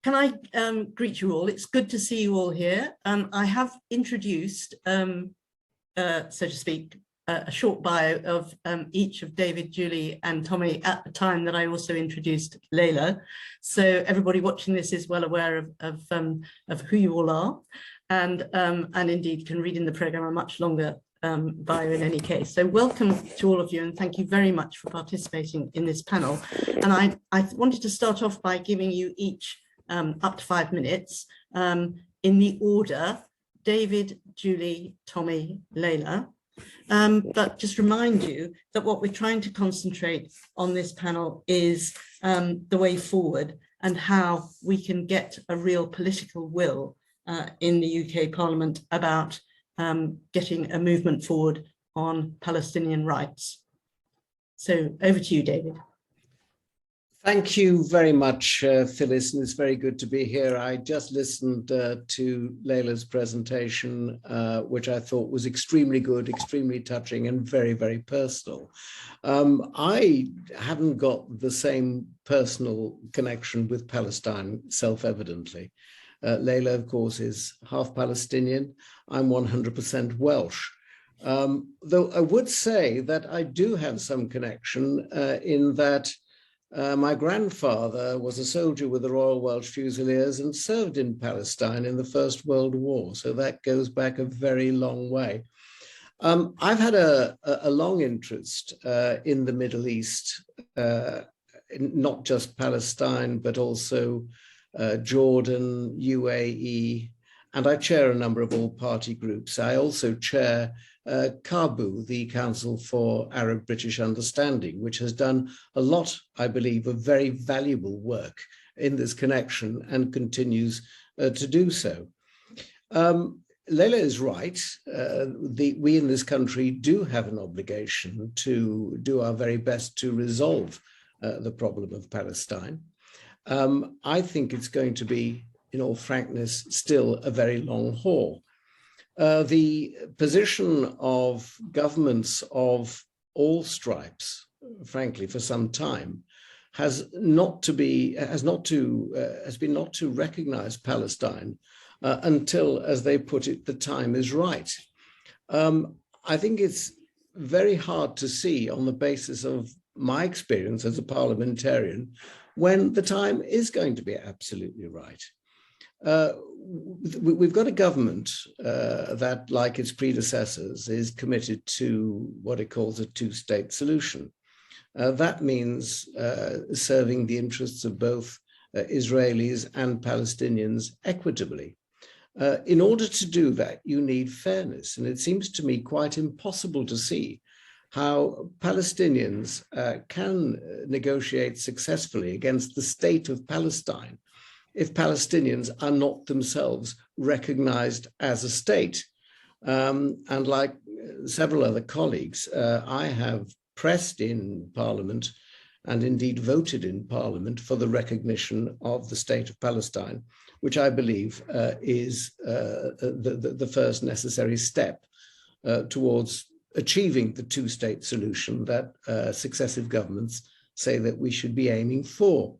Can I greet you all? It's good to see you all here. I have introduced, so to speak, a short bio of each of David, Julie, and Tommy at the time that I also introduced Layla. So everybody watching this is well aware of who you all are, and indeed can read in the program a much longer bio in any case. So welcome to all of you, and thank you very much for participating in this panel. And I wanted to start off by giving you each up to 5 minutes in the order: David, Julie, Tommy, Layla. But just remind you that what we're trying to concentrate on this panel is the way forward and how we can get a real political will in the UK Parliament about getting a movement forward on Palestinian rights. So over to you, David. Thank you very much, Phyllis, and it's very good to be here. I just listened to Layla's presentation, which I thought was extremely good, extremely touching, and very, very personal. I haven't got the same personal connection with Palestine, self-evidently. Layla, of course, is half Palestinian. I'm 100% Welsh. Though I would say that I do have some connection in that my grandfather was a soldier with the Royal Welsh Fusiliers and served in Palestine in the First World War. So that goes back a very long way. I've had a long interest in the Middle East, not just Palestine, but also Jordan, UAE, and I chair a number of all-party groups. I also chair CABU, the Council for Arab-British Understanding, which has done a lot, I believe, of very valuable work in this connection and continues to do so. Layla is right. We in this country do have an obligation to do our very best to resolve the problem of Palestine. I think it's going to be, in all frankness, still a very long haul. The position of governments of all stripes, frankly, for some time, has been not to recognize Palestine until, as they put it, the time is right. I think it's very hard to see, on the basis of my experience as a parliamentarian, when the time is going to be absolutely right. We've got a government that, like its predecessors, is committed to what it calls a two-state solution. That means serving the interests of both Israelis and Palestinians equitably. In order to do that, you need fairness, and it seems to me quite impossible to see how Palestinians can negotiate successfully against the state of Palestine if Palestinians are not themselves recognized as a state. And like several other colleagues, I have pressed in Parliament and indeed voted in Parliament for the recognition of the state of Palestine, which I believe is the first necessary step towards achieving the two-state solution that successive governments say that we should be aiming for.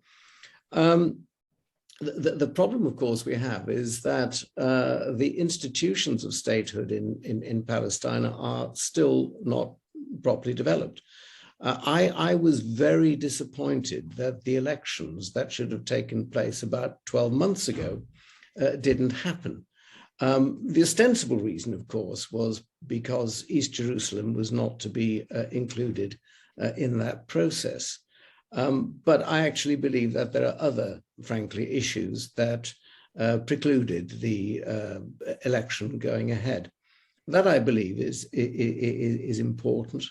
The problem, of course, we have is that the institutions of statehood in Palestine are still not properly developed. I was very disappointed that the elections that should have taken place about 12 months ago didn't happen. The ostensible reason, of course, was because East Jerusalem was not to be included in that process. But I actually believe that there are other, frankly, issues that precluded the election going ahead. That, I believe, is important.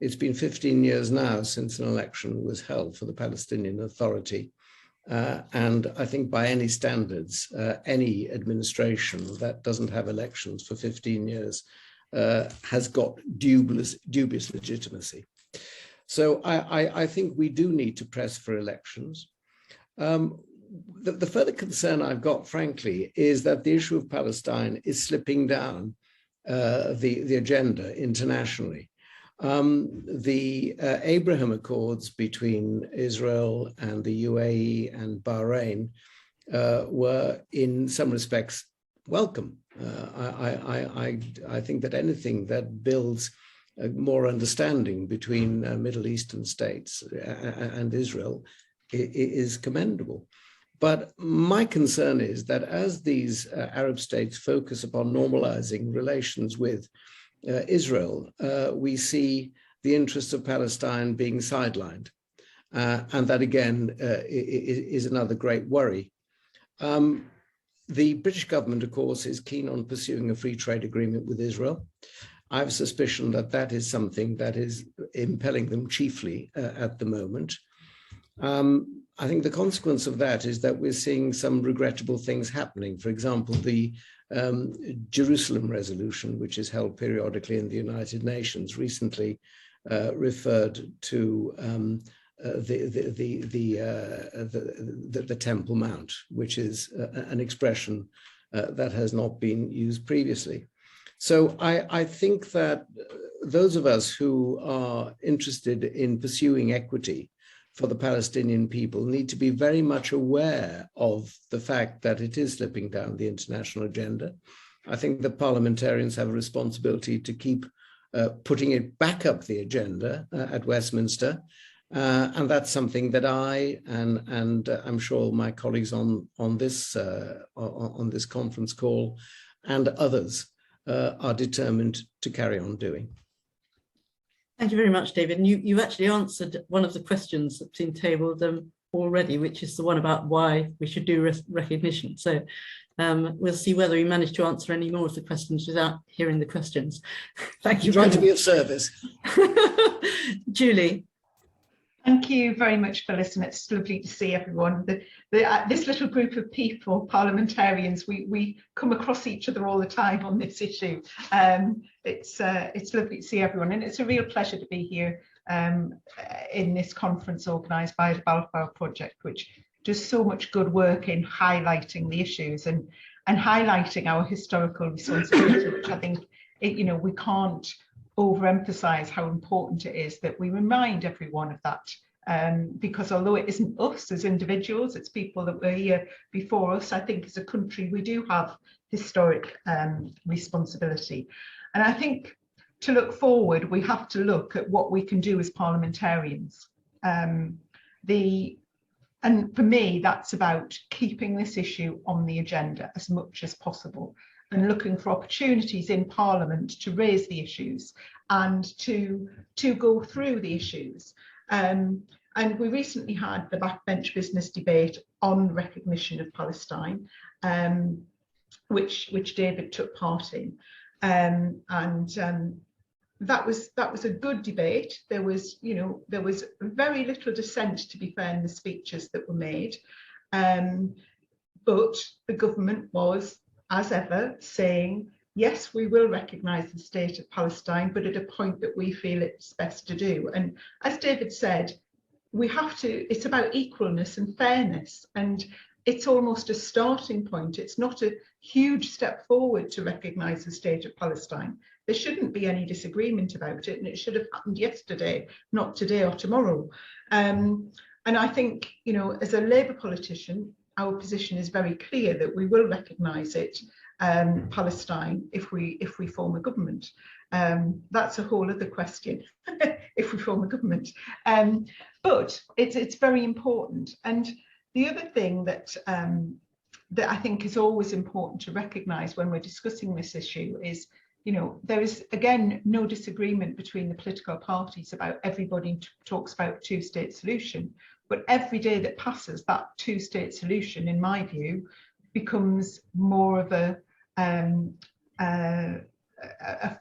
It's been 15 years now since an election was held for the Palestinian Authority. And I think by any standards, any administration that doesn't have elections for 15 years has got dubious legitimacy. So I think we do need to press for elections. The further concern I've got, frankly, is that the issue of Palestine is slipping down the agenda internationally. The Abraham Accords between Israel and the UAE and Bahrain were in some respects welcome. I think that anything that builds more understanding between Middle Eastern states and Israel is commendable. But my concern is that as these Arab states focus upon normalizing relations with Israel, we see the interests of Palestine being sidelined. And that, again, is another great worry. The British government, of course, is keen on pursuing a free trade agreement with Israel. I have a suspicion that that is something that is impelling them chiefly at the moment. I think the consequence of that is that we're seeing some regrettable things happening. For example, the Jerusalem resolution, which is held periodically in the United Nations, recently referred to the Temple Mount, which is an expression that has not been used previously. So I think that those of us who are interested in pursuing equity for the Palestinian people need to be very much aware of the fact that it is slipping down the international agenda. I think the parliamentarians have a responsibility to keep putting it back up the agenda at Westminster. And that's something that I and I'm sure my colleagues on this conference call and others are determined to carry on doing. Thank you very much, David. And you actually answered one of the questions that's been tabled already, which is the one about why we should do recognition. So we'll see whether we manage to answer any more of the questions without hearing the questions. Thank you. Trying to be of service. Julie. Thank you very much, Phyllis, and it's lovely to see everyone. This little group of people, parliamentarians, we come across each other all the time on this issue. It's lovely to see everyone, and it's a real pleasure to be here in this conference organised by the Balfour Project, which does so much good work in highlighting the issues and highlighting our historical responsibility, which I think we can't overemphasize how important it is that we remind everyone of that, because although it isn't us as individuals, it's people that were here before us, I think as a country we do have historic responsibility. And I think to look forward, we have to look at what we can do as parliamentarians. And for me, that's about keeping this issue on the agenda as much as possible, and looking for opportunities in Parliament to raise the issues and to go through the issues. And we recently had the backbench business debate on recognition of Palestine, which David took part in, that was a good debate. There was very little dissent, to be fair, in the speeches that were made, but the government was, as ever, saying, yes, we will recognise the state of Palestine, but at a point that we feel it's best to do. And as David said, it's about equalness and fairness, and it's almost a starting point. It's not a huge step forward to recognise the state of Palestine. There shouldn't be any disagreement about it, and it should have happened yesterday, not today or tomorrow. And I think, as a Labour politician, our position is very clear that we will recognise it, Palestine, if we form a government. That's a whole other question, if we form a government. But it's very important. And the other thing that I think is always important to recognise when we're discussing this issue is, there is, again, no disagreement between the political parties about everybody talks about two-state solution. But every day that passes, that two-state solution, in my view, becomes more of a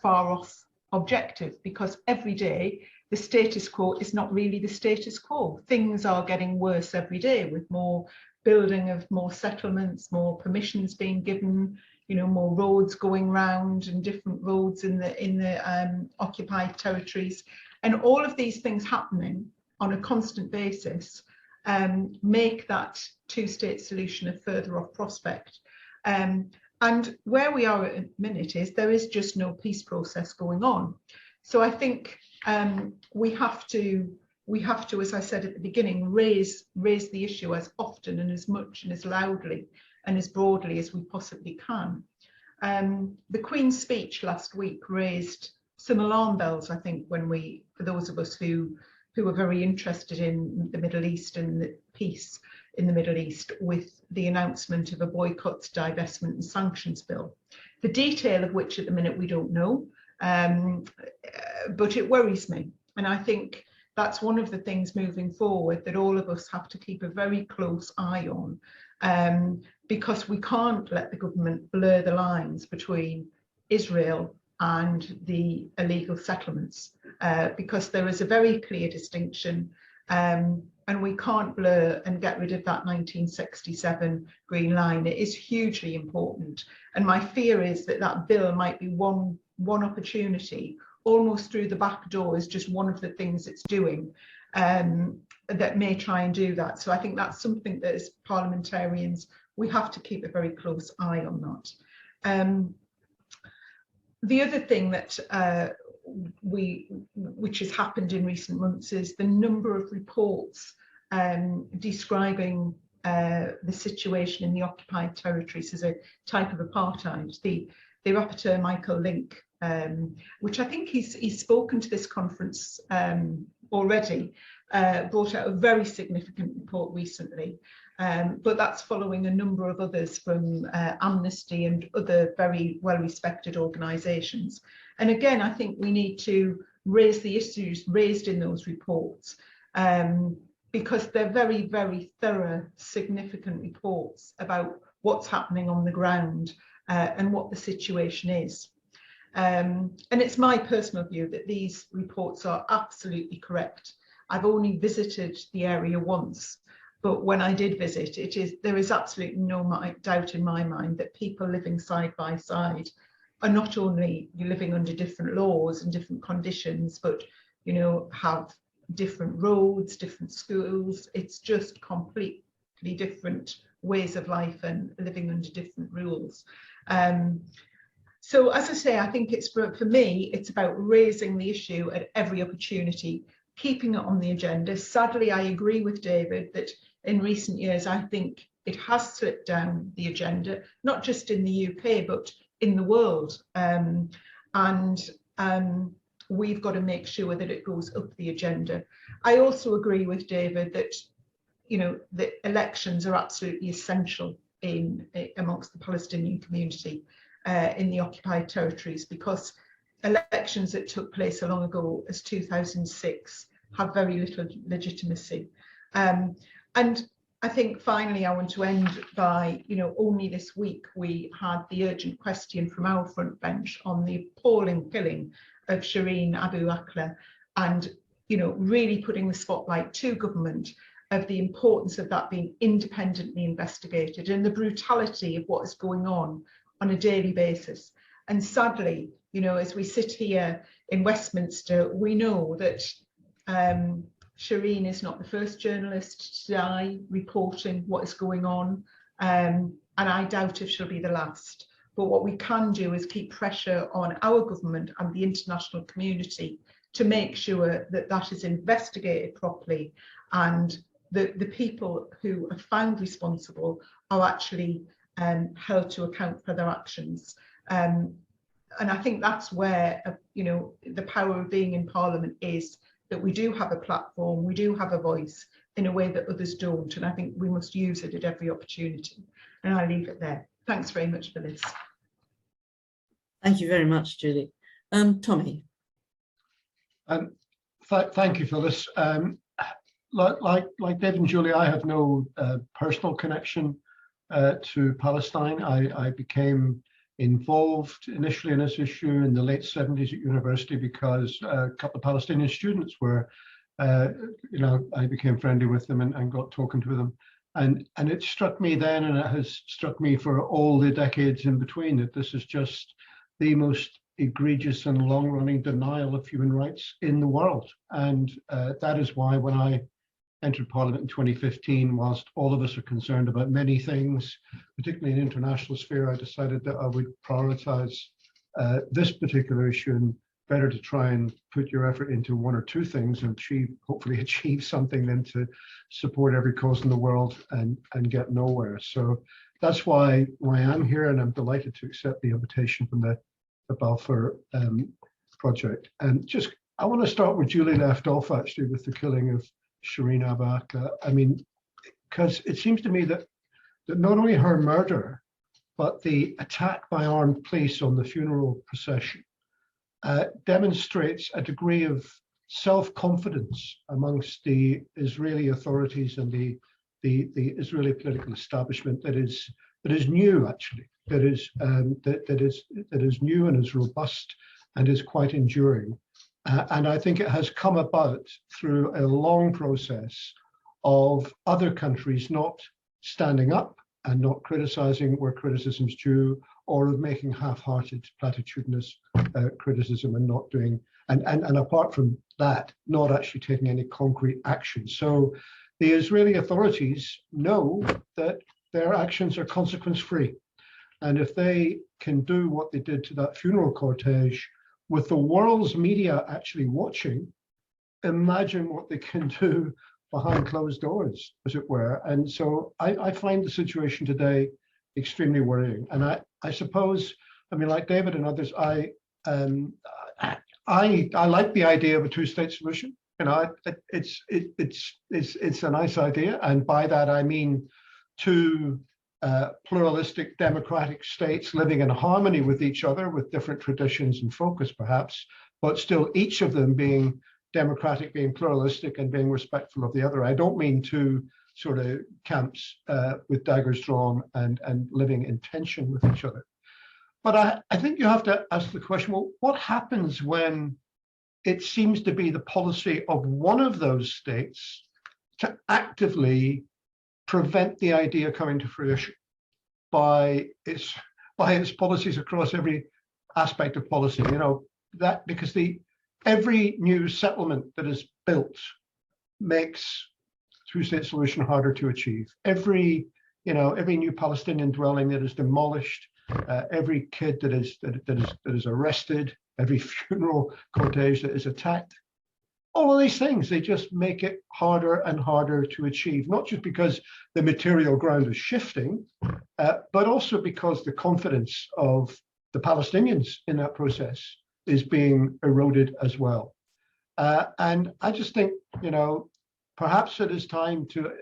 far-off objective, because every day the status quo is not really the status quo. Things are getting worse every day, with more building of more settlements, more permissions being given, more roads going round, and different roads in the occupied territories, and all of these things happening on a constant basis make that two-state solution a further off prospect. And where we are at the minute is there is just no peace process going on. So I think we have to we have to, as I said at the beginning, raise the issue as often and as much and as loudly and as broadly as we possibly can. The Queen's speech last week raised some alarm bells, I think, for those of us who are very interested in the Middle East and the peace in the Middle East, with the announcement of a boycott, divestment and sanctions bill, the detail of which at the minute we don't know, but it worries me. And I think that's one of the things moving forward that all of us have to keep a very close eye on, because we can't let the government blur the lines between Israel and the illegal settlements, because there is a very clear distinction, and we can't blur and get rid of that 1967 green line. It is hugely important, and my fear is that that bill might be one opportunity, almost through the back door, is just one of the things it's doing, that may try and do that. So I think that's something that as parliamentarians we have to keep a very close eye on that. The other thing that which has happened in recent months is the number of reports describing the situation in the occupied territories as a type of apartheid. The rapporteur Michael Link, which I think he's spoken to this conference already, brought out a very significant report recently, but that's following a number of others from Amnesty and other very well-respected organisations. And again, I think we need to raise the issues raised in those reports, because they're very, very thorough, significant reports about what's happening on the ground and what the situation is. And it's my personal view that these reports are absolutely correct. I've only visited the area once, but when I did visit, there is absolutely no doubt in my mind that people living side by side are not only living under different laws and different conditions, but have different roads, different schools. It's just completely different ways of life and living under different rules. So as I say, I think it's for me, it's about raising the issue at every opportunity, keeping it on the agenda. Sadly, I agree with David that in recent years, I think it has slipped down the agenda, not just in the UK, but in the world. We've got to make sure that it goes up the agenda. I also agree with David that, the elections are absolutely essential amongst the Palestinian community in the occupied territories, because elections that took place so long ago as 2006 have very little legitimacy. And I think finally I want to end by, only this week we had the urgent question from our front bench on the appalling killing of Shireen Abu Akleh, and really putting the spotlight to government of the importance of that being independently investigated and the brutality of what is going on a daily basis. And sadly, as we sit here in Westminster, we know that Shireen is not the first journalist to die reporting what is going on, and I doubt if she'll be the last. But what we can do is keep pressure on our government and the international community to make sure that that is investigated properly, and the people who are found responsible are actually held to account for their actions. And I think that's where the power of being in Parliament is, that we do have a platform, we do have a voice in a way that others don't, and I think we must use it at every opportunity. And I'll leave it there. Thanks very much for this. Thank you very much, Julie. Tommy. Thank you, Phyllis. Like David and Julie, I have no personal connection to Palestine. I became involved initially in this issue in the late 70s at university because a couple of Palestinian students were, I became friendly with them and got talking to them. And it struck me then, and it has struck me for all the decades in between, that this is just the most egregious and long-running denial of human rights in the world. And that is why when I entered Parliament in 2015, whilst all of us are concerned about many things, particularly in international sphere, I decided that I would prioritise this particular issue better to try and put your effort into one or two things and hopefully achieve something than to support every cause in the world and get nowhere. So that's why I'm here, and I'm delighted to accept the invitation from the Balfour project. And I want to start where Julie left off, actually, with the killing of Shireen Abu Akleh. I mean, because it seems to me that not only her murder, but the attack by armed police on the funeral procession demonstrates a degree of self-confidence amongst the Israeli authorities and the Israeli political establishment that is new, actually, that is new and is robust and is quite enduring. And I think it has come about through a long process of other countries not standing up and not criticizing where criticism's due, or of making half-hearted, platitudinous criticism and not doing, and apart from that, not actually taking any concrete action. So the Israeli authorities know that their actions are consequence-free. And if they can do what they did to that funeral cortege with the world's media actually watching, imagine what they can do behind closed doors, as it were. And so I find the situation today extremely worrying. And I suppose, I mean, like David and others, I like the idea of a two-state solution. You know, it's a nice idea, and by that I mean two pluralistic democratic states living in harmony with each other, with different traditions and focus, perhaps, but still each of them being democratic, being pluralistic, and being respectful of the other. I don't mean two sort of camps with daggers drawn and living in tension with each other. But I think you have to ask the question, well, what happens when it seems to be the policy of one of those states to actively prevent the idea coming to fruition by its policies across every aspect of policy? You know, that because every new settlement that is built makes two-state solution harder to achieve. Every new Palestinian dwelling that is demolished, every kid that is arrested, every funeral cortege that is attacked, all of these things, they just make it harder and harder to achieve, not just because the material ground is shifting, but also because the confidence of the Palestinians in that process is being eroded as well. And I just think, you know, perhaps it is time to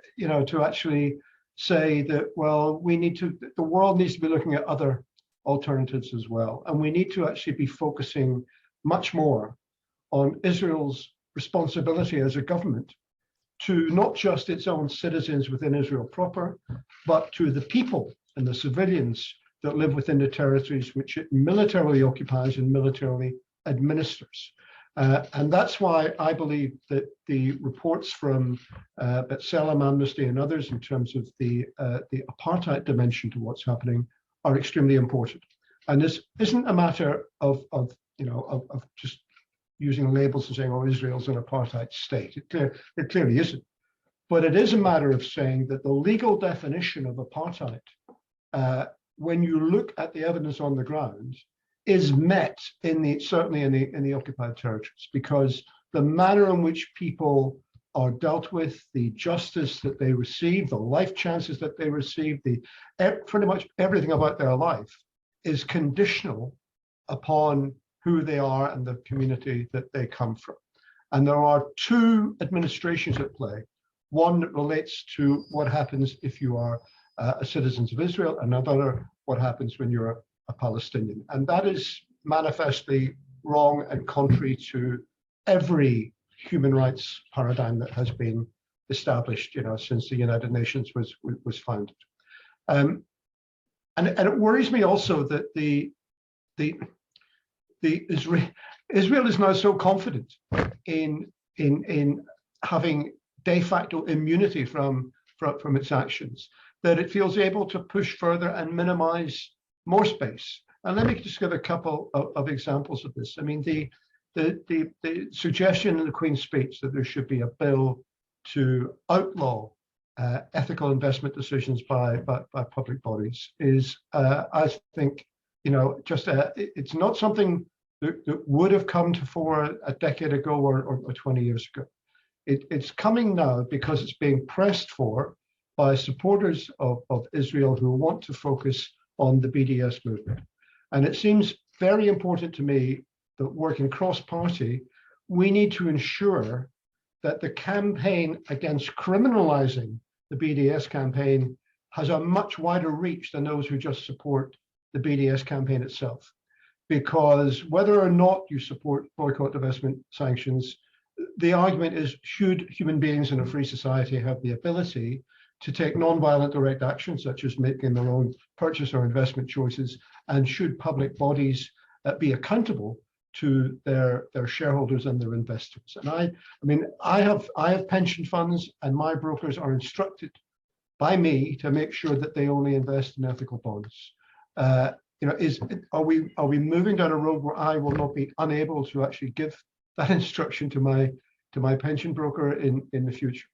actually say that, well, the world needs to be looking at other alternatives as well. And we need to actually be focusing much more on Israel's responsibility as a government to not just its own citizens within Israel proper, but to the people and the civilians that live within the territories which it militarily occupies and militarily administers. And that's why I believe that the reports from B'Tselem, Amnesty, and others in terms of the apartheid dimension to what's happening are extremely important. And this isn't a matter of just using labels and saying, oh, Israel's an apartheid state. It clearly isn't. But it is a matter of saying that the legal definition of apartheid, when you look at the evidence on the ground, is met certainly in the occupied territories, because the manner in which people are dealt with, the justice that they receive, the life chances that they receive, pretty much everything about their life is conditional upon who they are and the community that they come from. And there are two administrations at play. One that relates to what happens if you are citizens of Israel, another what happens when you're a Palestinian. And that is manifestly wrong and contrary to every human rights paradigm that has been established, since the United Nations was founded. And it worries me also that Israel is now so confident in having de facto immunity from its actions that it feels able to push further and minimize more space. And let me just give a couple of examples of this. I mean, the suggestion in the Queen's speech that there should be a bill to outlaw ethical investment decisions by public bodies is, I think, it's not something that would have come to fore a decade ago or 20 years ago. It's coming now because it's being pressed for by supporters of Israel who want to focus on the BDS movement. And it seems very important to me that working cross-party, we need to ensure that the campaign against criminalizing the BDS campaign has a much wider reach than those who just support the BDS campaign itself. Because whether or not you support boycott, divestment, sanctions, the argument is, should human beings in a free society have the ability to take non-violent direct action, such as making their own purchase or investment choices, and should public bodies be accountable to their shareholders and their investors? And I have pension funds, and my brokers are instructed by me to make sure that they only invest in ethical bonds. Are we moving down a road where I will not be unable to actually give that instruction to my pension broker in the future?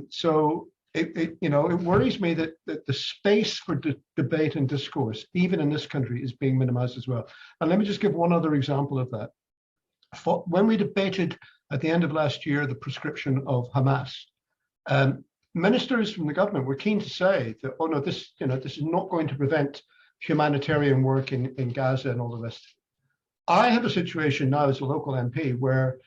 So it worries me that the space for debate and discourse, even in this country, is being minimized as well. And let me just give one other example of that. When we debated at the end of last year the proscription of Hamas, ministers from the government were keen to say that, oh no, this is not going to prevent humanitarian work in Gaza and all the rest. I have a situation now as a local MP where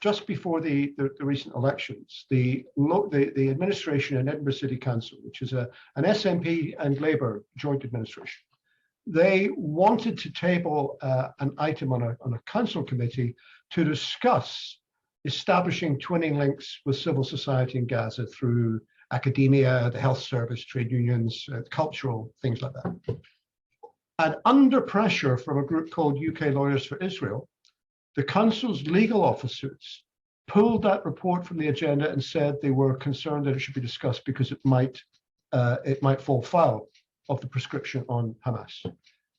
just before the recent elections, the administration in Edinburgh City Council, which is an SNP and Labour joint administration, they wanted to table an item on a council committee to discuss establishing twinning links with civil society in Gaza through academia, the health service, trade unions, cultural things like that. And under pressure from a group called UK Lawyers for Israel, the council's legal officers pulled that report from the agenda and said they were concerned that it should be discussed because it might fall foul of the prescription on Hamas.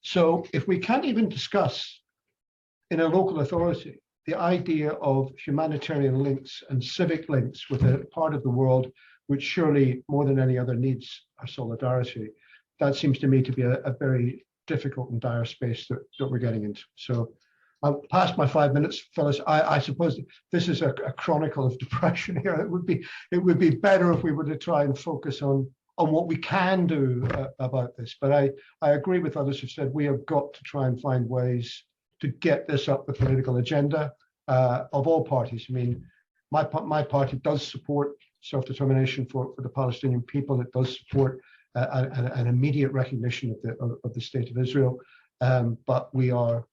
So if we can't even discuss in a local authority the idea of humanitarian links and civic links with a part of the world which surely more than any other needs our solidarity, that seems to me to be a very difficult and dire space that we're getting into. So I'll pass my 5 minutes, fellas. I suppose this is a chronicle of depression here. It would be better if we were to try and focus on what we can do about this. But I agree with others who've said we have got to try and find ways to get this up the political agenda of all parties. I mean, my party does support self-determination for the Palestinian people. It does support an immediate recognition of the state of Israel, but we are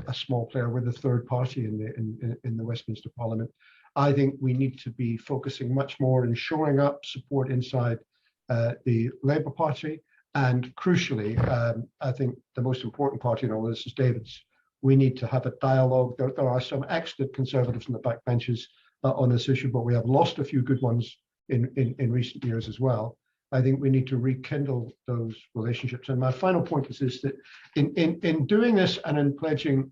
a small player. We're the third party in the Westminster Parliament. I think we need to be focusing much more in shoring up support inside the Labour Party, and crucially, I think the most important party in all this is David's. We need to have a dialogue. There are some excellent Conservatives in the backbenches on this issue, but we have lost a few good ones in recent years as well. I think we need to rekindle those relationships. And my final point is that in doing this and in pledging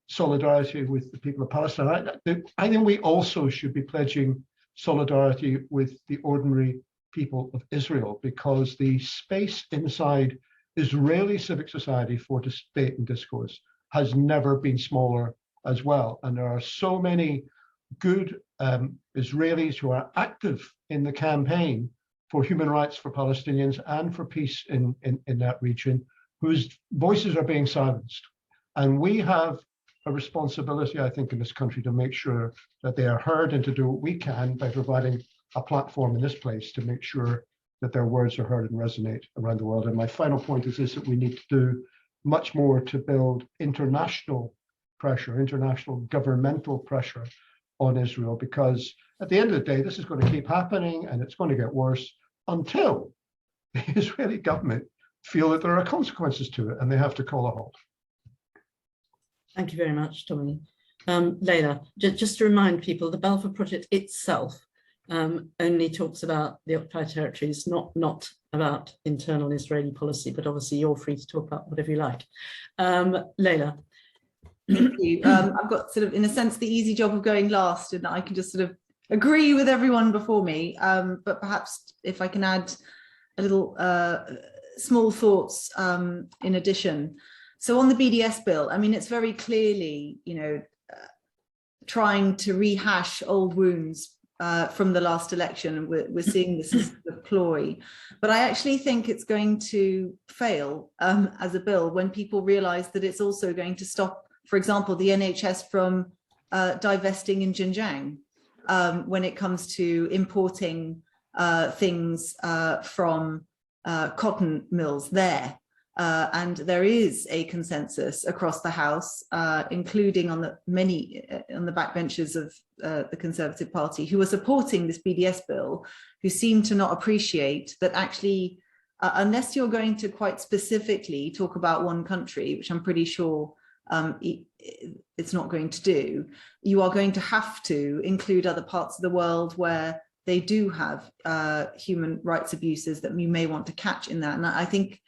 solidarity with the people of Palestine, I think we also should be pledging solidarity with the ordinary people of Israel, because the space inside Israeli civic society for debate and discourse has never been smaller as well. And there are so many good Israelis who are active in the campaign for human rights for Palestinians and for peace in that region, whose voices are being silenced. And we have a responsibility, I think, in this country to make sure that they are heard and to do what we can by providing a platform in this place to make sure that their words are heard and resonate around the world. And my final point is this, that we need to do much more to build international pressure, international governmental pressure on Israel, because at the end of the day, this is going to keep happening and it's going to get worse until the Israeli government feel that there are consequences to it and they have to call a halt. Thank you very much, Tommy. Layla, just to remind people, the Balfour Project itself only talks about the occupied territories, not about internal Israeli policy, but obviously you're free to talk about whatever you like. Layla. Thank you. I've got sort of, in a sense, the easy job of going last, and I can just sort of agree with everyone before me, but perhaps if I can add a little small thoughts in addition. So on the BDS bill, I mean, it's very clearly, you know, trying to rehash old wounds from the last election. And we're seeing this as a ploy. But I actually think it's going to fail as a bill when people realize that it's also going to stop, for example, the NHS from divesting in Xinjiang when it comes to importing things from cotton mills there. And there is a consensus across the House, including on the on the backbenches of the Conservative Party, who are supporting this BDS bill, who seem to not appreciate that actually, unless you're going to quite specifically talk about one country, which I'm pretty sure it's not going to do, you are going to have to include other parts of the world where they do have human rights abuses that you may want to catch in that. And I think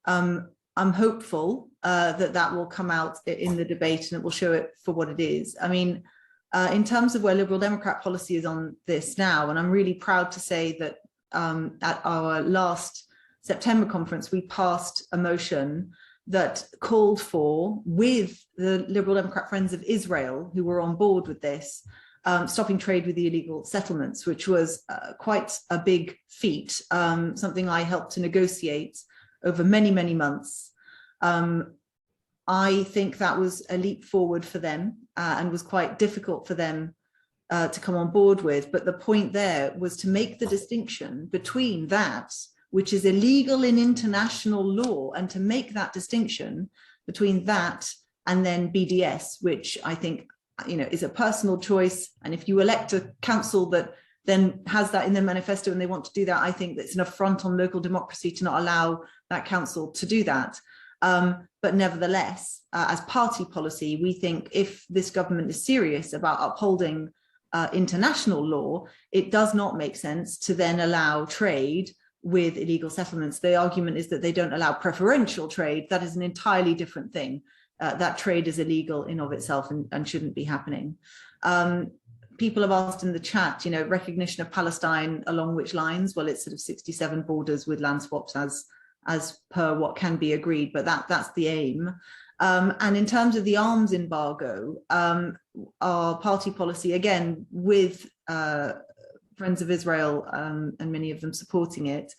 I'm hopeful that that will come out in the debate and it will show it for what it is. I mean, in terms of where Liberal Democrat policy is on this now, and I'm really proud to say that at our last September conference, we passed a motion that called for, with the Liberal Democrat Friends of Israel, who were on board with this, stopping trade with the illegal settlements, which was quite a big feat, something I helped to negotiate over many, many months. I think that was a leap forward for them and was quite difficult for them to come on board with. But the point there was to make the distinction between that, which is illegal in international law, and to make that distinction between that and then BDS, which I think, you know, is a personal choice. And if you elect a council that then has that in their manifesto and they want to do that, I think that's an affront on local democracy to not allow that council to do that. But nevertheless, as party policy, we think if this government is serious about upholding international law, it does not make sense to then allow trade with illegal settlements. The argument is that they don't allow preferential trade. That is an entirely different thing. That trade is illegal in of itself and shouldn't be happening. People have asked in the chat, you know, recognition of Palestine along which lines? Well, it's sort of 67 borders with land swaps as per what can be agreed, but that's the aim. And in terms of the arms embargo, our party policy, again, with Friends of Israel and many of them supporting it,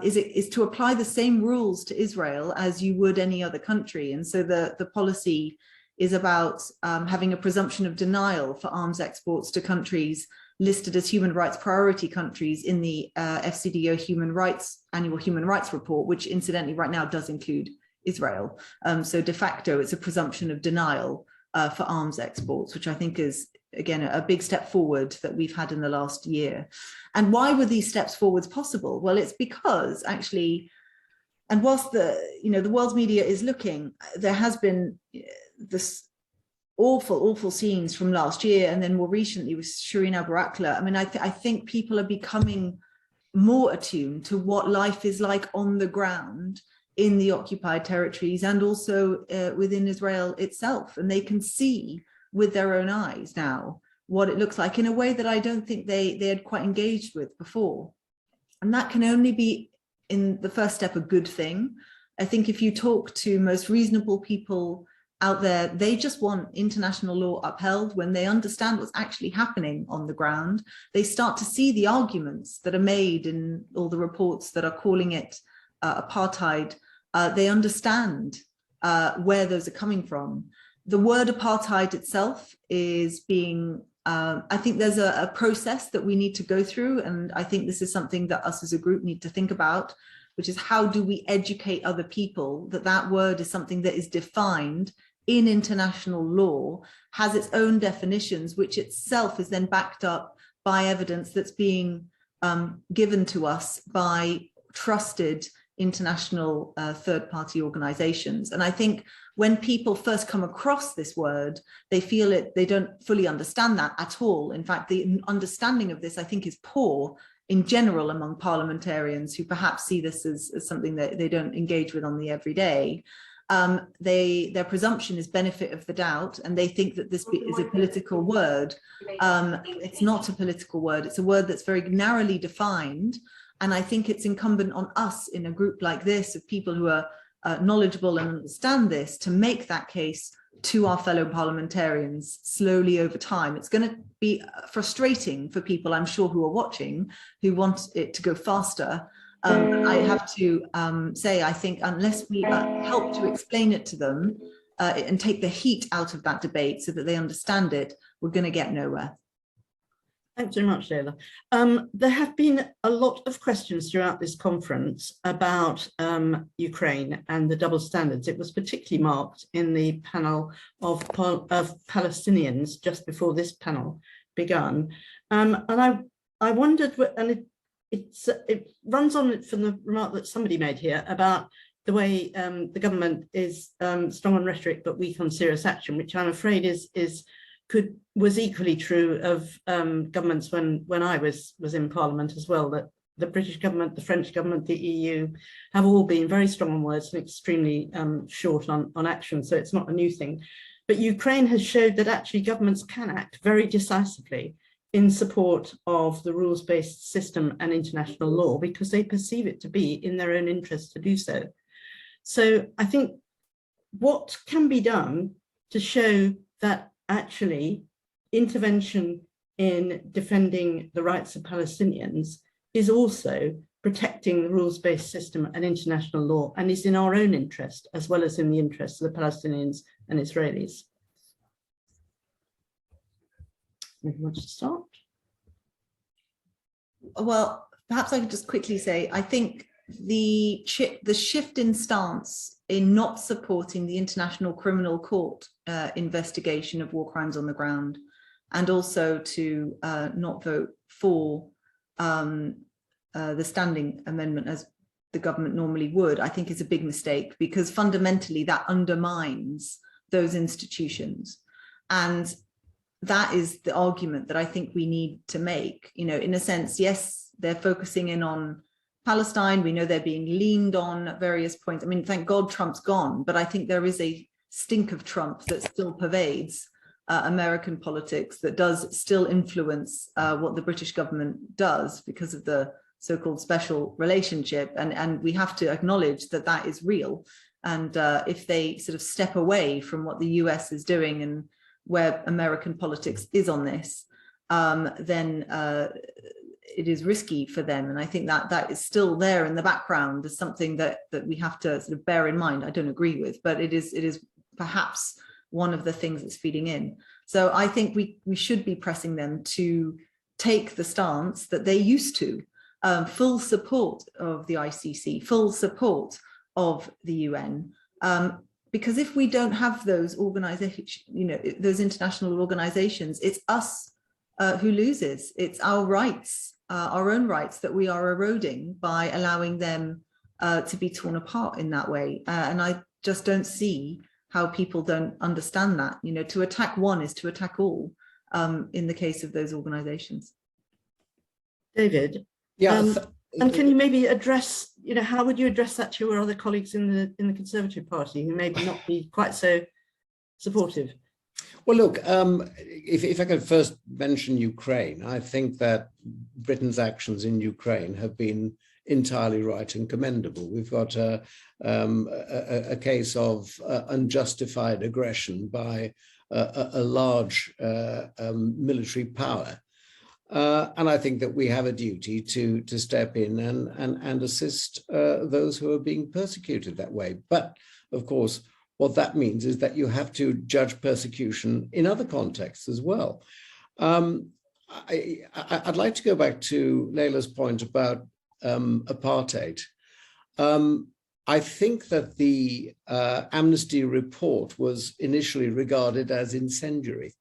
is to apply the same rules to Israel as you would any other country. And so the policy is about having a presumption of denial for arms exports to countries listed as human rights priority countries in the FCDO annual human rights report, which incidentally right now does include Israel. So de facto, it's a presumption of denial for arms exports, which I think is, again, a big step forward that we've had in the last year. And why were these steps forwards possible? Well, it's because actually, and whilst the world's media is looking, there has been this awful scenes from last year, and then more recently with Shireen Abu Akleh. I mean, I think people are becoming more attuned to what life is like on the ground in the occupied territories and also within Israel itself, and they can see with their own eyes now what it looks like in a way that I don't think they had quite engaged with before. And that can only be, in the first step, a good thing. I think if you talk to most reasonable people out there, they just want international law upheld. When they understand what's actually happening on the ground, they start to see the arguments that are made in all the reports that are calling it apartheid. They understand where those are coming from. The word apartheid itself is being, I think there's a process that we need to go through, and I think this is something that us as a group need to think about, which is how do we educate other people that that word is something that is defined in international law, has its own definitions, which itself is then backed up by evidence that's being given to us by trusted international third-party organizations. And I think when people first come across this word, they feel it, they don't fully understand that at all. In fact, the understanding of this, I think, is poor in general among parliamentarians who perhaps see this as something that they don't engage with on the everyday. Their presumption is benefit of the doubt, and they think that this is a political word. It's not a political word. It's a word that's very narrowly defined. And I think it's incumbent on us in a group like this of people who are knowledgeable and understand this, to make that case to our fellow parliamentarians slowly over time. It's going to be frustrating for people, I'm sure, who are watching, who want it to go faster. I have to say, I think unless we help to explain it to them and take the heat out of that debate so that they understand it, we're going to get nowhere. Thanks very much, Layla. There have been a lot of questions throughout this conference about Ukraine and the double standards. It was particularly marked in the panel of Palestinians just before this panel began. And I wondered, and it runs on from the remark that somebody made here about the way the government is strong on rhetoric but weak on serious action, which I'm afraid was equally true of governments when I was in Parliament as well, that the British government, the French government, the EU have all been very strong on words and extremely short on action. So it's not a new thing. But Ukraine has showed that actually governments can act very decisively in support of the rules-based system and international law because they perceive it to be in their own interest to do so. So I think what can be done to show that actually intervention in defending the rights of Palestinians is also protecting the rules-based system and international law, and is in our own interest as well as in the interests of the Palestinians and Israelis. Anyone wants to start? Well, perhaps I could just quickly say, I think the shift in stance in not supporting the International Criminal Court investigation of war crimes on the ground, and also to not vote for the standing amendment as the government normally would, I think is a big mistake, because fundamentally that undermines those institutions. And that is the argument that I think we need to make. You know, in a sense, yes, they're focusing in on Palestine. We know they're being leaned on at various points. I mean, thank God Trump's gone, but I think there is a stink of Trump that still pervades American politics, that does still influence what the British government does because of the so-called special relationship. And we have to acknowledge that that is real. And if they sort of step away from what the US is doing and where American politics is on this, then it is risky for them. And I think that that is still there in the background as something that we have to sort of bear in mind. I don't agree with, but it is perhaps one of the things that's feeding in. So I think we should be pressing them to take the stance that they used to, full support of the ICC, full support of the UN. Because if we don't have those organizations, you know, those international organizations, it's us who loses. It's our rights, our own rights, that we are eroding by allowing them to be torn apart in that way. And I just don't see how people don't understand that. You know, to attack one is to attack all in the case of those organizations. David, Yeah. and can you maybe address, you know, how would you address that to your other colleagues in the Conservative Party who maybe not be quite so supportive? Well, look, if I could first mention Ukraine, I think that Britain's actions in Ukraine have been entirely right and commendable. We've got a case of unjustified aggression by a large military power. And I think that we have a duty to step in and assist those who are being persecuted that way. But of course, what that means is that you have to judge persecution in other contexts as well. I'd like to go back to Layla's point about apartheid. I think that the Amnesty report was initially regarded as incendiary.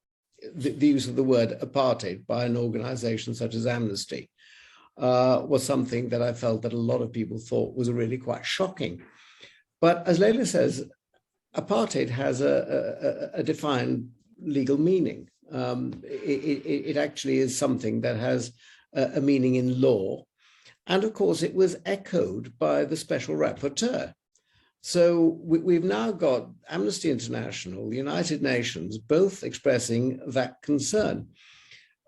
The use of the word apartheid by an organization such as Amnesty was something that I felt that a lot of people thought was really quite shocking. But as Layla says, apartheid has a defined legal meaning. It actually is something that has a meaning in law. And of course, it was echoed by the special rapporteur. So we've now got Amnesty International, the United Nations, both expressing that concern.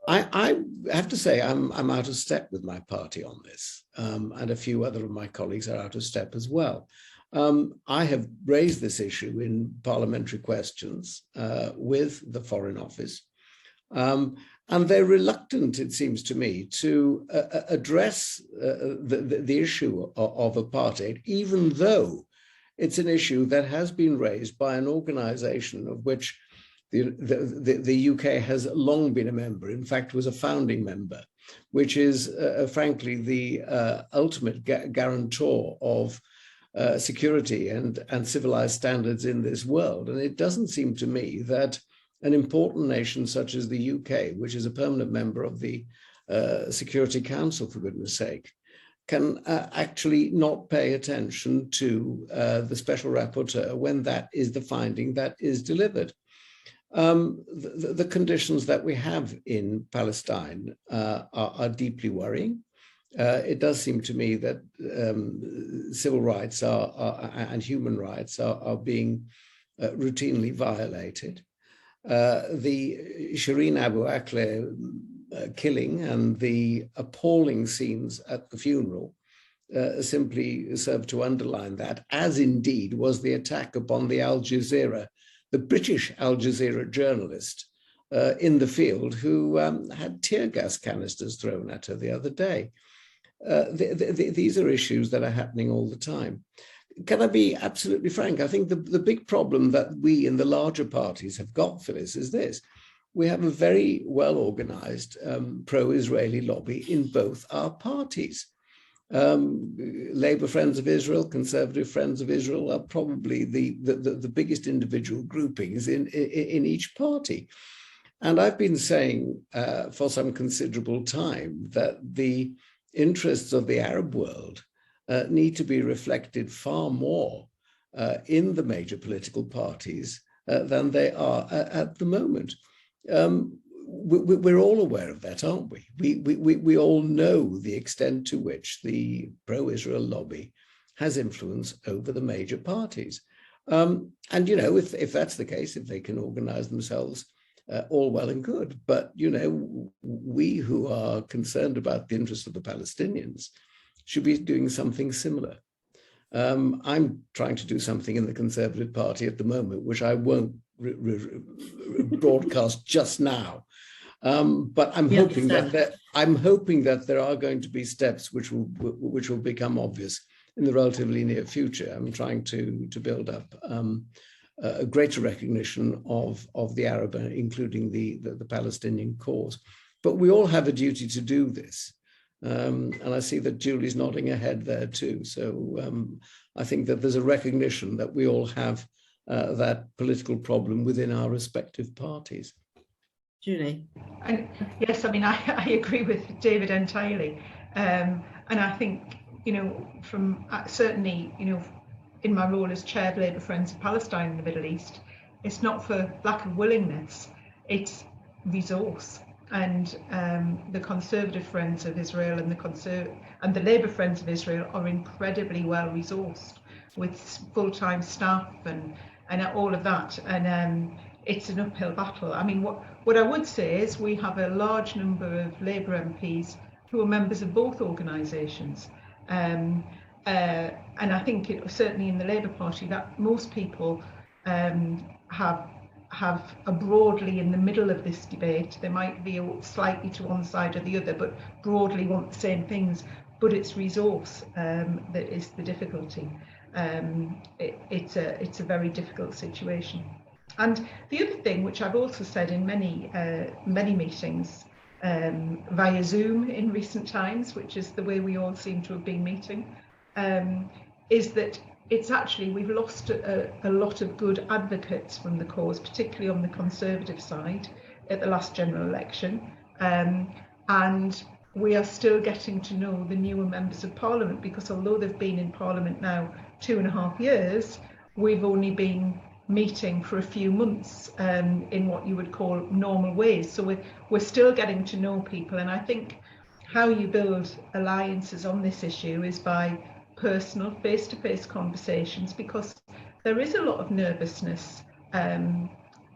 I have to say I'm out of step with my party on this, and a few other of my colleagues are out of step as well. I have raised this issue in parliamentary questions with the Foreign Office, and they're reluctant, it seems to me, to address the issue of apartheid, even though it's an issue that has been raised by an organization of which the UK has long been a member, in fact was a founding member, which is frankly the ultimate guarantor of security and civilized standards in this world. And it doesn't seem to me that an important nation such as the UK, which is a permanent member of the Security Council, for goodness sake, can actually not pay attention to the special rapporteur when that is the finding that is delivered. The conditions that we have in Palestine are deeply worrying. It does seem to me that civil rights and human rights are being routinely violated. The Shireen Abu Akleh killing and the appalling scenes at the funeral simply serve to underline that, as indeed was the attack upon the British Al Jazeera journalist in the field who had tear gas canisters thrown at her the other day. These are issues that are happening all the time. Can I be absolutely frank? I think the big problem that we in the larger parties have got, Phyllis, is this. We have a very well-organized pro-Israeli lobby in both our parties. Labour Friends of Israel, Conservative Friends of Israel are probably the biggest individual groupings in each party. And I've been saying for some considerable time that the interests of the Arab world need to be reflected far more in the major political parties than they are at the moment. We're all aware of that, aren't we? We all know the extent to which the pro-Israel lobby has influence over the major parties. And, you know, if that's the case, if they can organize themselves, all well and good. But, you know, we who are concerned about the interests of the Palestinians should be doing something similar. I'm trying to do something in the Conservative Party at the moment, which I won't broadcast just now. But I'm hoping that there are going to be steps which will become obvious in the relatively near future. I'm trying to build up a greater recognition of the Arab, including the Palestinian cause. But we all have a duty to do this. And I see that Julie's nodding her head there too. So I think that there's a recognition that we all have that political problem within our respective parties. Julie. And yes, I mean, I agree with David entirely. And I think, you know, from certainly, you know, in my role as chair of Labour Friends of Palestine in the Middle East, it's not for lack of willingness, it's resource. And the Conservative Friends of Israel and the Labour Friends of Israel are incredibly well resourced with full-time staff and all of that. And it's an uphill battle. I mean, what I would say is we have a large number of Labour MPs who are members of both organisations. And I think certainly in the Labour Party that most people are broadly in the middle of this debate. They might be slightly to one side or the other, but broadly want the same things. But it's resource that is the difficulty. It's a very difficult situation. And the other thing, which I've also said in many meetings via Zoom in recent times, which is the way we all seem to have been meeting, is that it's actually, we've lost a lot of good advocates from the cause, particularly on the Conservative side at the last general election. And we are still getting to know the newer members of Parliament, because although they've been in Parliament now 2.5 years, we've only been meeting for a few months in what you would call normal ways. So we're still getting to know people. And I think how you build alliances on this issue is by personal face-to-face conversations, because there is a lot of nervousness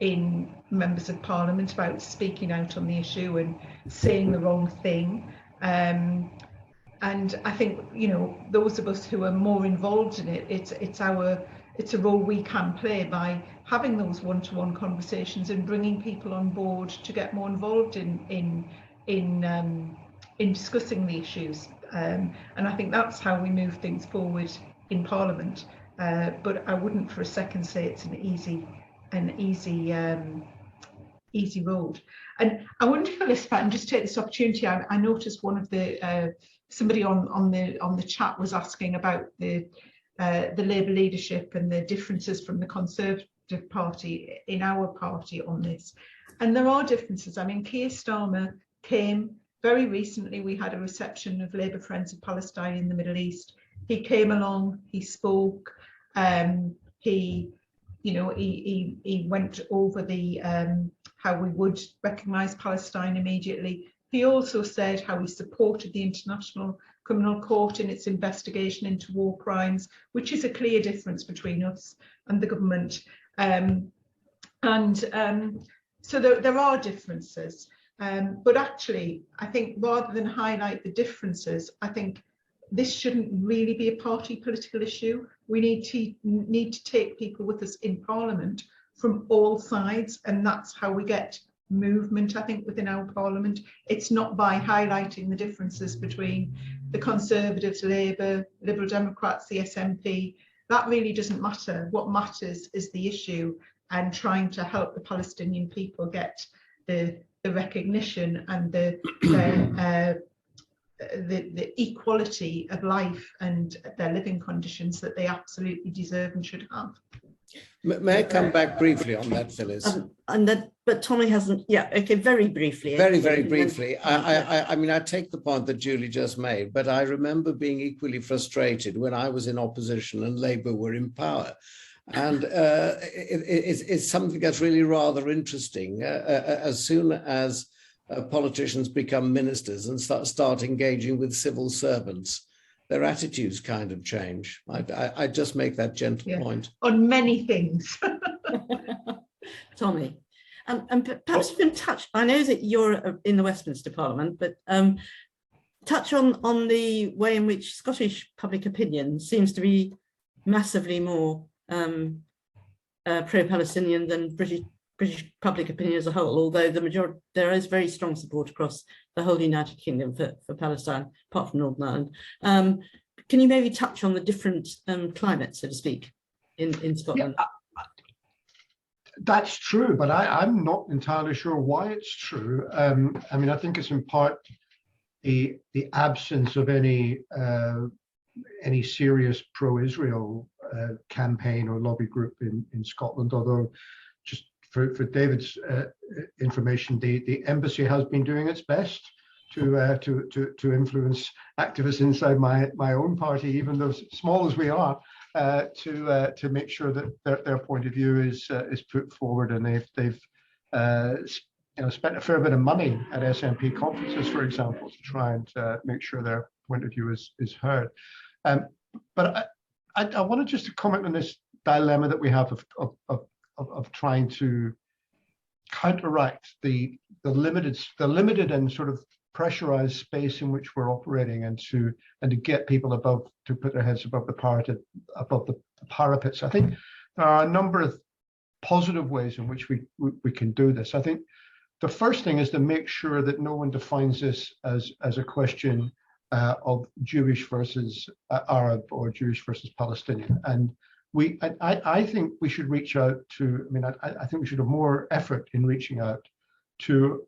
in members of Parliament about speaking out on the issue and saying the wrong thing. And I think, you know, those of us who are more involved in it, it's a role we can play by having those one-to-one conversations and bringing people on board to get more involved in discussing the issues. And I think that's how we move things forward in Parliament. But I wouldn't for a second say it's an easy road. And I wonder if I can just take this opportunity. I noticed one of the somebody on the chat was asking about the Labour leadership and the differences from the Conservative Party in our party on this. And there are differences. I mean, Keir Starmer came very recently. We had a reception of Labour Friends of Palestine in the Middle East. He came along, he spoke, he went over the how we would recognise Palestine immediately. He also said how he supported the International Criminal Court in its investigation into war crimes, which is a clear difference between us and the government. So there are differences. But actually, I think rather than highlight the differences, I think this shouldn't really be a party political issue. We need to take people with us in Parliament from all sides, and that's how we get movement, I think, within our Parliament. It's not by highlighting the differences between the Conservatives, Labour, Liberal Democrats, the SNP. That really doesn't matter. What matters is the issue and trying to help the Palestinian people get the recognition and the equality of life and their living conditions that they absolutely deserve and should have. May I come back briefly on that, Phyllis? But Tommy hasn't. Yeah. Okay. Very briefly. Very, very briefly. I mean, I take the point that Julie just made, but I remember being equally frustrated when I was in opposition and Labour were in power. And it's something that's really rather interesting. As soon as politicians become ministers and start engaging with civil servants, their attitudes kind of change. I just make that gentle point. On many things. Tommy, and perhaps you can touch, I know that you're in the Westminster Parliament, but touch on the way in which Scottish public opinion seems to be massively more pro-Palestinian than British public opinion as a whole, although there is very strong support across the whole United Kingdom for Palestine, apart from Northern Ireland. Can you maybe touch on the different climates, so to speak, in Scotland? Yeah, that's true, but I'm not entirely sure why it's true. I mean, I think it's in part the absence of any serious pro-Israel campaign or lobby group in Scotland, although just for David's information, the embassy has been doing its best to influence activists inside my own party, even though small as we are, to make sure that their point of view is put forward, and they've spent a fair bit of money at SNP conferences, for example, to try and make sure their point of view is heard. But I wanted just to comment on this dilemma that we have of trying to counteract the limited and sort of pressurized space in which we're operating, and to get people to put their heads above the parapets. I think there are a number of positive ways in which we can do this. I think the first thing is to make sure that no one defines this as a question of Jewish versus Arab or Jewish versus Palestinian. And I think we should reach out to, I think we should have more effort in reaching out to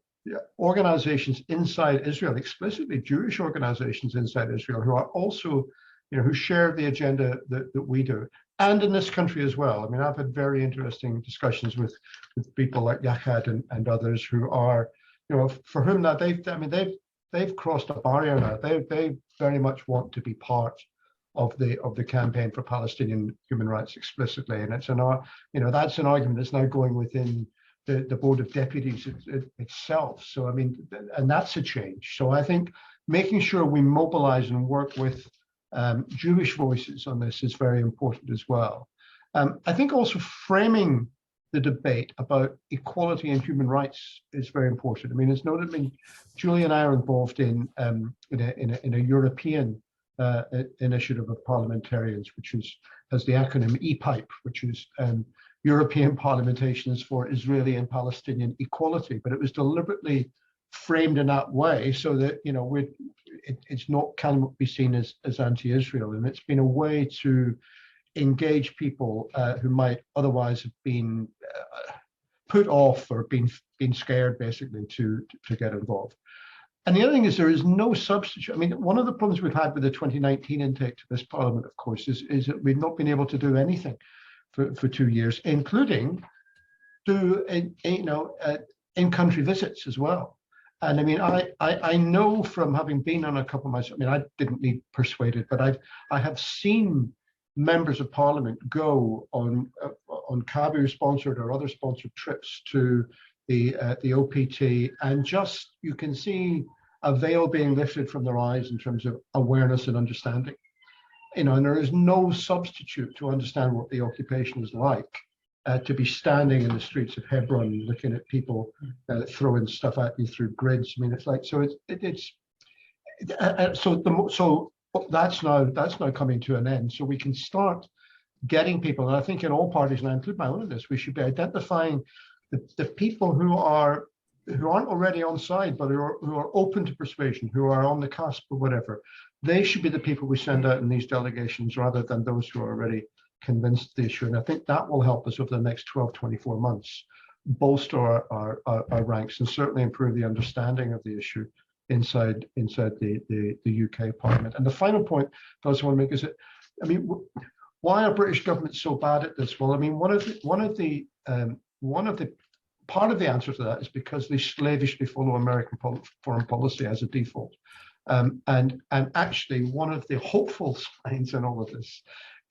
organizations inside Israel, explicitly Jewish organizations inside Israel, who are also, who share the agenda that we do, and in this country as well. I mean, I've had very interesting discussions with people like Yachad and others who are, for whom that they've crossed a barrier now. They very much want to be part of the campaign for Palestinian human rights explicitly, and it's that's an argument that's now going within the Board of Deputies itself. So and that's a change. So I think making sure we mobilize and work with Jewish voices on this is very important as well. I think also framing the debate about equality and human rights is very important. I mean, it's not. I mean, Julie and I are involved in a European initiative of parliamentarians, which has the acronym EPIPE, which is European Parliamentarians for Israeli and Palestinian Equality. But it was deliberately framed in that way so that, you know, it's not cannot be seen as anti-Israel, and it's been a way to engage people who might otherwise have been put off or been scared, basically, to get involved. And the other thing is there is no substitute. I mean, one of the problems we've had with the 2019 intake to this Parliament, of course, is that we've not been able to do anything for 2 years, including do in-country visits as well. And I mean, I know from having been on a couple of myself, I mean, I didn't need persuaded, but I have seen members of Parliament go on CABU sponsored or other sponsored trips to the OPT, and just you can see a veil being lifted from their eyes in terms of awareness and understanding. You know, and there is no substitute to understand what the occupation is like, to be standing in the streets of Hebron looking at people throwing stuff at you through grids. I mean, it's like, so so that's now coming to an end. So we can start getting people, and I think in all parties, and I include my own in this, we should be identifying the people who aren't already on side, but who are open to persuasion, who are on the cusp or whatever. They should be the people we send out in these delegations rather than those who are already convinced of the issue. And I think that will help us over the next 12, 24 months, bolster our ranks and certainly improve the understanding of the issue inside the UK Parliament. And the final point I also want to make is that, I mean, why are British governments so bad at this? Well, I mean, part of the answer to that is because they slavishly follow American foreign policy as a default. And actually, one of the hopeful signs in all of this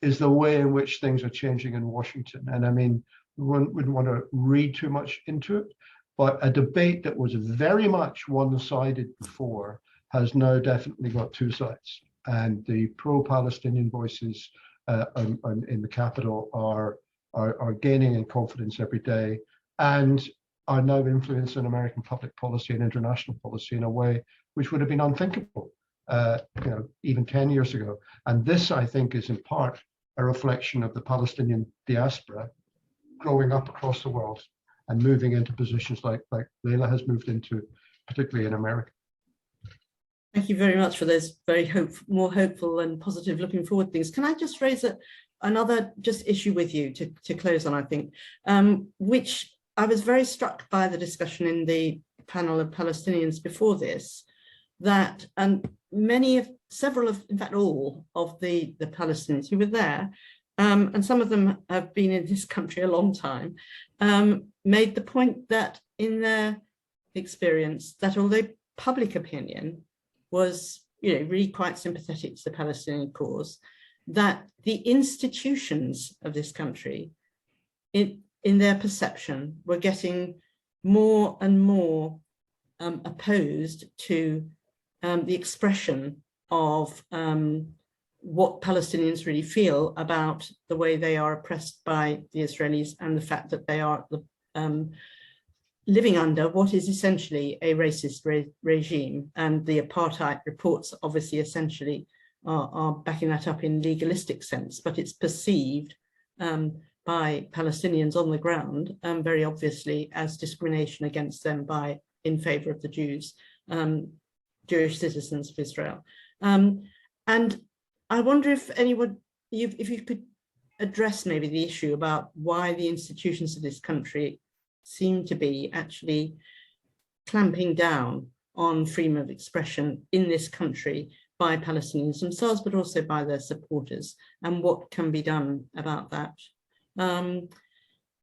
is the way in which things are changing in Washington. And I mean, we wouldn't want to read too much into it, but a debate that was very much one-sided before has now definitely got two sides. And the pro-Palestinian voices in the Capitol are gaining in confidence every day, and are now influencing American public policy and international policy in a way which would have been unthinkable, even 10 years ago. And this, I think, is in part a reflection of the Palestinian diaspora growing up across the world and moving into positions like Layla has moved into, particularly in America. Thank you very much for those very more hopeful and positive looking forward things. Can I just raise another issue with you to close on, I think, which I was very struck by the discussion in the panel of Palestinians before this, that several of, in fact, all of the Palestinians who were there, and some of them have been in this country a long time, made the point that in their experience, that although public opinion was, really quite sympathetic to the Palestinian cause, that the institutions of this country, in their perception, were getting more and more opposed to the expression of what Palestinians really feel about the way they are oppressed by the Israelis and the fact that they are living under what is essentially a racist regime. And the apartheid reports obviously essentially are backing that up in legalistic sense, but it's perceived by Palestinians on the ground very obviously as discrimination against them in favor of the Jews, Jewish citizens of Israel. And I wonder if if you could address maybe the issue about why the institutions of this country seem to be actually clamping down on freedom of expression in this country by Palestinians themselves, but also by their supporters, and what can be done about that.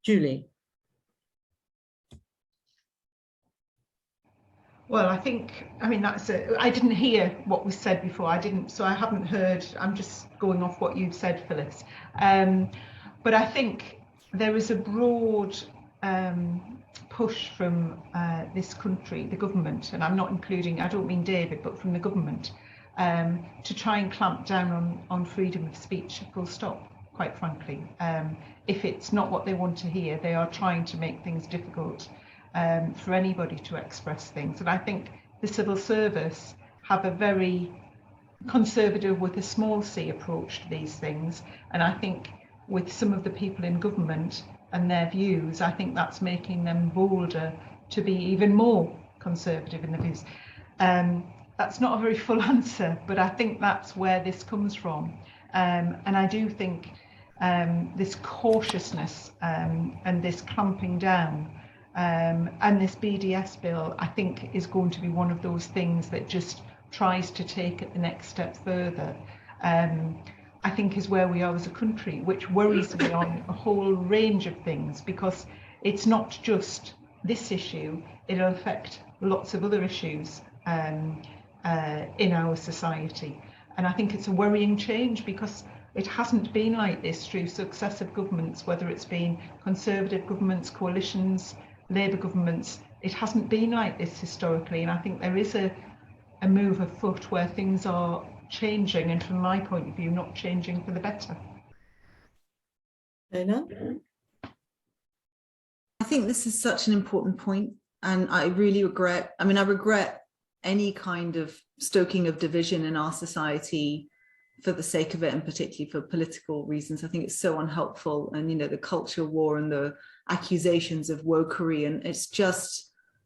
Julie. Well, I didn't hear what was said before. So I haven't heard, I'm just going off what you've said, Phyllis. But I think there is a broad push from this country, the government, and I'm not including, I don't mean David, but from the government, to try and clamp down on freedom of speech, full stop. quite frankly. If it's not what they want to hear, they are trying to make things difficult for anybody to express things. And I think the civil service have a very conservative with a small c approach to these things. And I think with some of the people in government and their views, I think that's making them bolder to be even more conservative in the views. That's not a very full answer, but I think that's where this comes from. And I do think this cautiousness and this clamping down and this BDS bill, I think, is going to be one of those things that just tries to take it the next step further. I think is where we are as a country, which worries me on a whole range of things, because it's not just this issue, it'll affect lots of other issues in our society. And I think it's a worrying change, because it hasn't been like this through successive governments, whether it's been Conservative governments, coalitions, Labour governments. It hasn't been like this historically, and I think there is a move afoot where things are changing, and from my point of view, not changing for the better. Layla? I think this is such an important point, and I really regret, I regret any kind of stoking of division in our society for the sake of it, and particularly for political reasons. I think it's so unhelpful, and the culture war and the accusations of wokery, and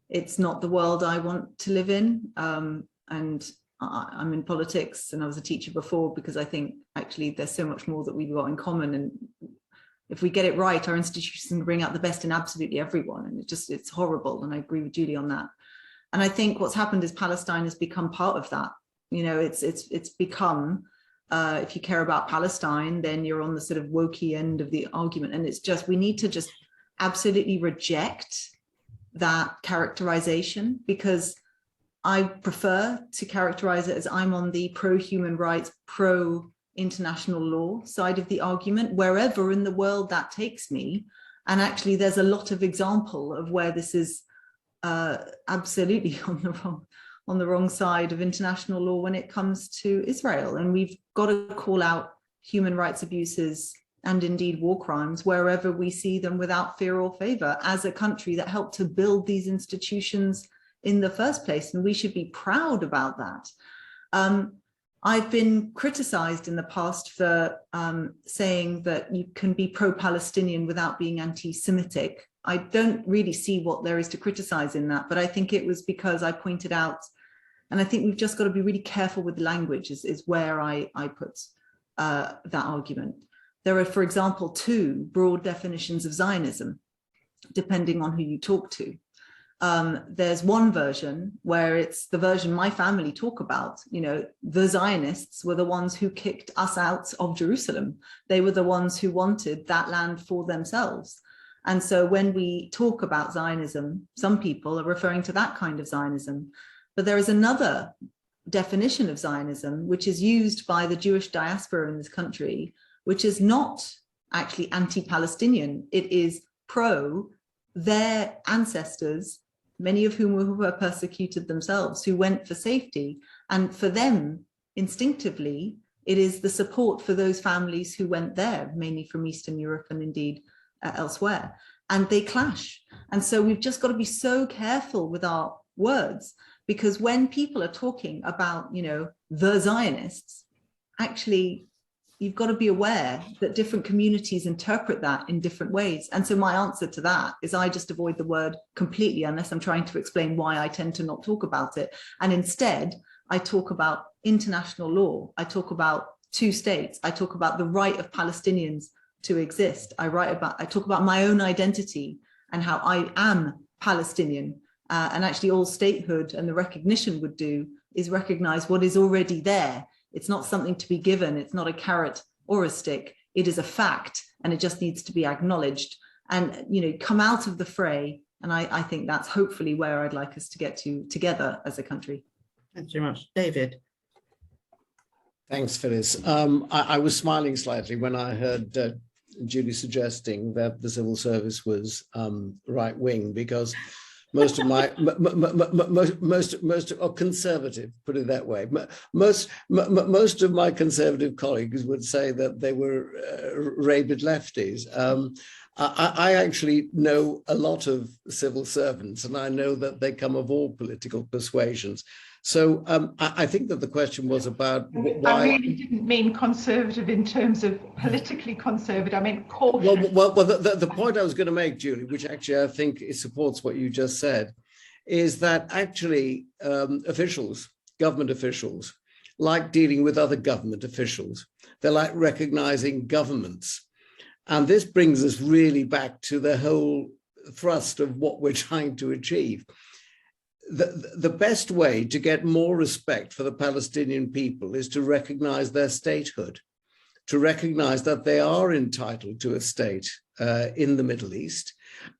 it's not the world I want to live in. And I'm in politics, and I was a teacher before, because I think actually there's so much more that we've got in common, and if we get it right, our institutions can bring out the best in absolutely everyone, and it's horrible, and I agree with Julie on that. And I think what's happened is Palestine has become part of that. It's become, if you care about Palestine, then you're on the sort of wokey end of the argument, and we need to just absolutely reject that characterization, because I prefer to characterize it as I'm on the pro-human rights, pro-international law side of the argument, wherever in the world that takes me. And actually, there's a lot of example of where this is absolutely on the wrong side of international law when it comes to Israel. And we've got to call out human rights abuses and indeed war crimes wherever we see them, without fear or favor, as a country that helped to build these institutions in the first place, and we should be proud about that. I've been criticized in the past for saying that you can be pro-Palestinian without being anti-Semitic. I don't really see what there is to criticize in that, but I think it was because I pointed out, and I think we've just got to be really careful with the language, is where I put that argument. There are, for example, 2 broad definitions of Zionism, depending on who you talk to. There's one version where it's the version my family talk about. The Zionists were the ones who kicked us out of Jerusalem. They were the ones who wanted that land for themselves. And so when we talk about Zionism, some people are referring to that kind of Zionism. But there is another definition of Zionism, which is used by the Jewish diaspora in this country, which is not actually anti-Palestinian. It is pro their ancestors, many of whom were persecuted themselves, who went for safety. And for them, instinctively, it is the support for those families who went there, mainly from Eastern Europe and indeed elsewhere. And they clash. And so we've just got to be so careful with our words, because when people are talking about, the Zionists, actually, you've got to be aware that different communities interpret that in different ways. And so my answer to that is I just avoid the word completely, unless I'm trying to explain why I tend to not talk about it. And instead, I talk about international law. I talk about 2 states. I talk about the right of Palestinians to exist. I talk about my own identity and how I am Palestinian. And actually all statehood and the recognition would do is recognize what is already there. It's not something to be given. It's not a carrot or a stick. It is a fact, and it just needs to be acknowledged and, come out of the fray. And I think that's hopefully where I'd like us to get to together as a country. Thanks very much. David? Thanks, Phyllis. I was smiling slightly when I heard Julie suggesting that the civil service was right-wing, because most of my most or conservative, put it that way. Most of my conservative colleagues would say that they were rabid lefties. I actually know a lot of civil servants, and I know that they come of all political persuasions. So I think that the question was about why. I really didn't mean conservative in terms of politically conservative. I meant cautious. Well, the point I was going to make, Julie, which actually I think it supports what you just said, is that actually officials, government officials, like dealing with other government officials. They're like recognizing governments. And this brings us really back to the whole thrust of what we're trying to achieve. The best way to get more respect for the Palestinian people is to recognize their statehood, to recognize that they are entitled to a state in the Middle East.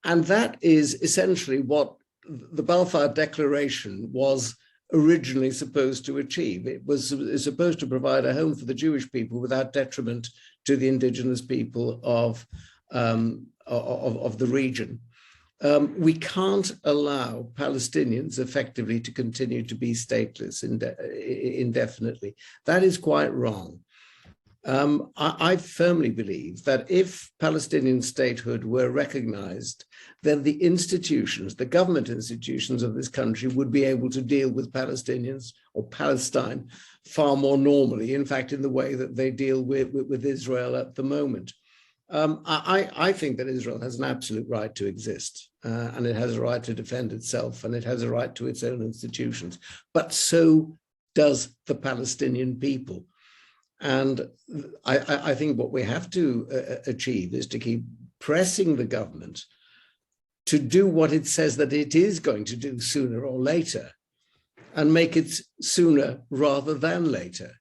And that is essentially what the Balfour Declaration was originally supposed to achieve. It was supposed to provide a home for the Jewish people without detriment to the indigenous people of the region. We can't allow Palestinians effectively to continue to be stateless indefinitely. That is quite wrong. I firmly believe that if Palestinian statehood were recognized, then the institutions, the government institutions of this country would be able to deal with Palestinians or Palestine far more normally, in fact, in the way that they deal with Israel at the moment. I think that Israel has an absolute right to exist, and it has a right to defend itself, and it has a right to its own institutions, but so does the Palestinian people. And I think what we have to achieve is to keep pressing the government to do what it says that it is going to do sooner or later, and make it sooner rather than later.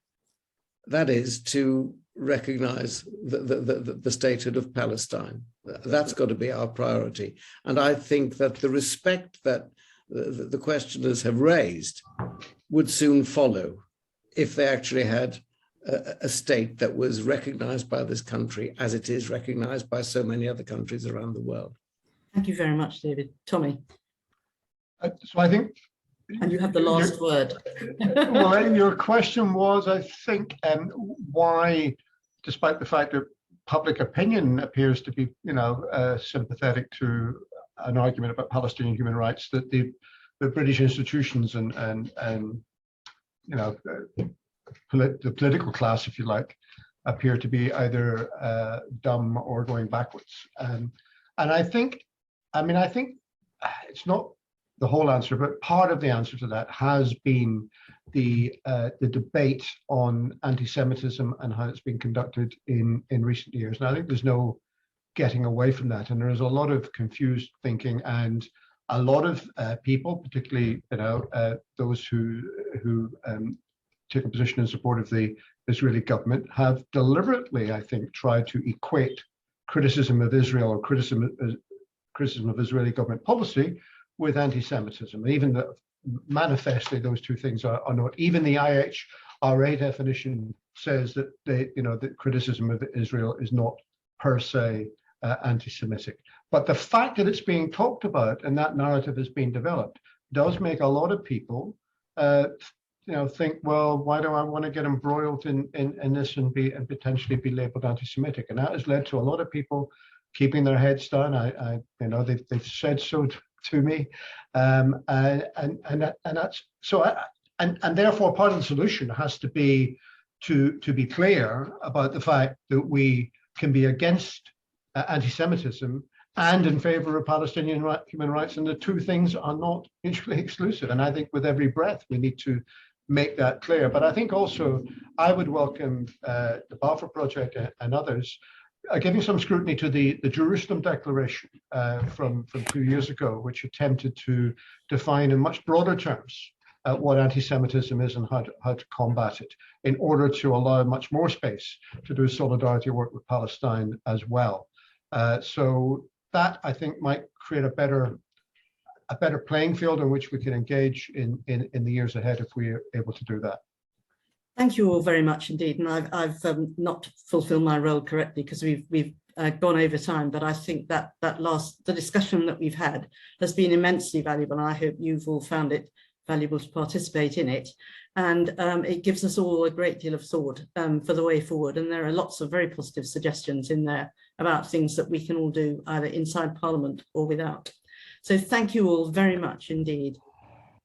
That is to recognize the statehood of Palestine. That's got to be our priority. And I think that the respect that the questioners have raised would soon follow if they actually had a state that was recognized by this country as it is recognized by so many other countries around the world. Thank you very much, David. Tommy. So I think. And you have the last word. Well, your question was, I think, why, despite the fact that public opinion appears to be, sympathetic to an argument about Palestinian human rights, that the British institutions and the political class, if you like, appear to be either dumb or going backwards. And I think it's not the whole answer, but part of the answer to that has been the debate on anti-Semitism and how it's been conducted in recent years. And I think there's no getting away from that. And there's a lot of confused thinking, and a lot of people, particularly those who take a position in support of the Israeli government, have deliberately, I think, tried to equate criticism of Israel or criticism of Israeli government policy with anti-Semitism. Even that manifestly those two things are not. Even the IHRA definition says that that criticism of Israel is not per se anti-Semitic. But the fact that it's being talked about and that narrative is being developed does make a lot of people think, well, why do I want to get embroiled in this and potentially be labeled anti-Semitic? And that has led to a lot of people keeping their heads down. They've said so to me, and that's so. And therefore, part of the solution has to be to be clear about the fact that we can be against anti-Semitism and in favor of Palestinian human rights, and the two things are not mutually exclusive. And I think with every breath we need to make that clear. But I think also I would welcome the Balfour Project and others giving some scrutiny to the Jerusalem Declaration from 2 years ago, which attempted to define in much broader terms what anti-Semitism is and how to combat it, in order to allow much more space to do solidarity work with Palestine as well. So that, I think, might create a better playing field in which we can engage in the years ahead if we are able to do that. Thank you all very much indeed. And I've not fulfilled my role correctly, because we've gone over time, but I think that the discussion that we've had has been immensely valuable, and I hope you've all found it valuable to participate in it. And it gives us all a great deal of thought for the way forward. And there are lots of very positive suggestions in there about things that we can all do either inside Parliament or without. So thank you all very much indeed.